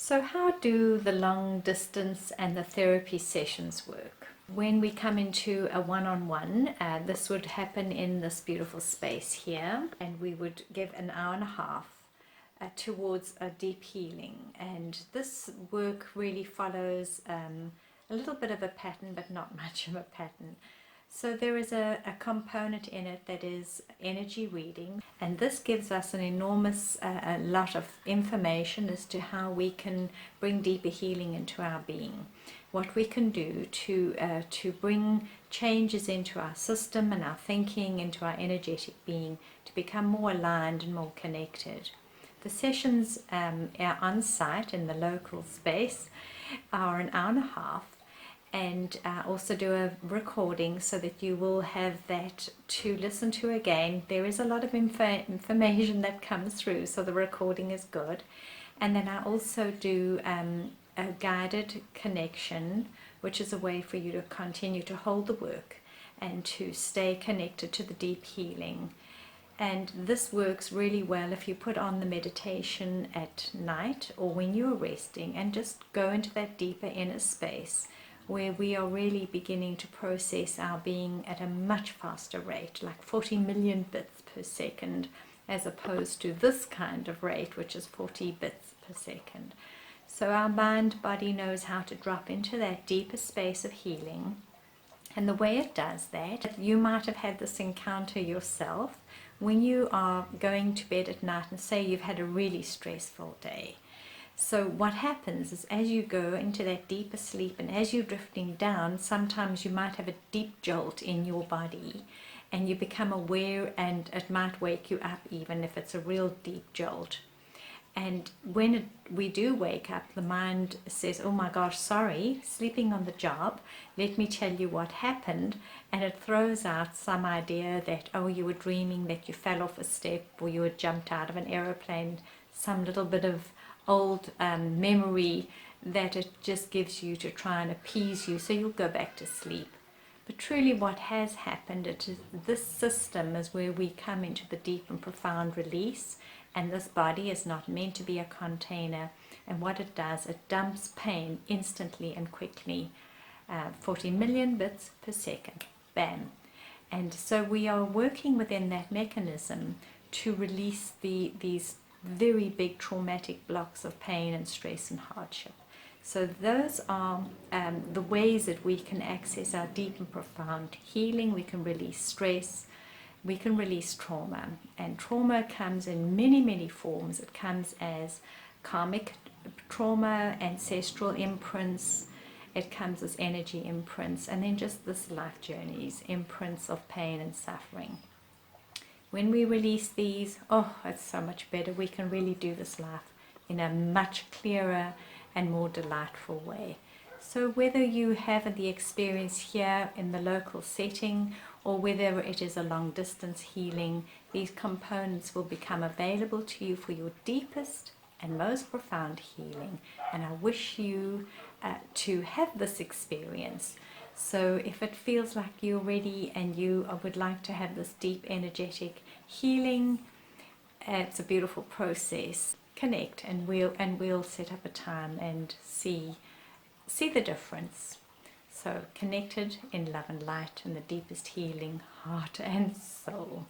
So how do the long distance and the therapy sessions work? When we come into a one-on-one, this would happen in this beautiful space here, and we would give an hour and a half towards a deep healing. And this work really follows a little bit of a pattern, but not much of a pattern. So there is a component in it that is energy reading, and this gives us an enormous a lot of information as to how we can bring deeper healing into our being, what we can do to bring changes into our system and our thinking, into our energetic being, to become more aligned and more connected. The sessions are on site in the local space, are an hour and a half, and also do a recording so that you will have that to listen to again. There is a lot of information that comes through, so the recording is good. And then I also do a guided connection, which is a way for you to continue to hold the work and to stay connected to the deep healing. And this works really well if you put on the meditation at night or when you're resting, and just go into that deeper inner space where we are really beginning to process our being at a much faster rate, like 40 million bits per second, as opposed to this kind of rate, which is 40 bits per second. So our mind body knows how to drop into that deeper space of healing. And the way it does that, you might have had this encounter yourself when you are going to bed at night and say you've had a really stressful day. So what happens is, as you go into that deeper sleep and as you're drifting down, sometimes you might have a deep jolt in your body and you become aware, and it might wake you up even if it's a real deep jolt. And when we do wake up, the mind says, oh my gosh, sorry, sleeping on the job, let me tell you what happened. And it throws out some idea that, oh, you were dreaming that you fell off a step, or you had jumped out of an aeroplane, some little bit of old memory that it just gives you to try and appease you, so you'll go back to sleep. But truly what has happened, this system is where we come into the deep and profound release, and this body is not meant to be a container. And what it does, it dumps pain instantly and quickly, 40 million bits per second, bam. And so we are working within that mechanism to release these very big traumatic blocks of pain and stress and hardship. So those are the ways that we can access our deep and profound healing. We can release stress, we can release trauma, and trauma comes in many, many forms. It comes as karmic trauma, ancestral imprints, it comes as energy imprints, and then just this life journeys, imprints of pain and suffering. When we release these, oh, it's so much better. We can really do this life in a much clearer and more delightful way. So whether you have the experience here in the local setting, or whether it is a long distance healing, these components will become available to you for your deepest and most profound healing. And I wish you to have this experience. So if it feels like you're ready and you would like to have this deep energetic healing, it's a beautiful process. Connect, and we'll set up a time and see the difference. So connected in love and light and the deepest healing, heart and soul.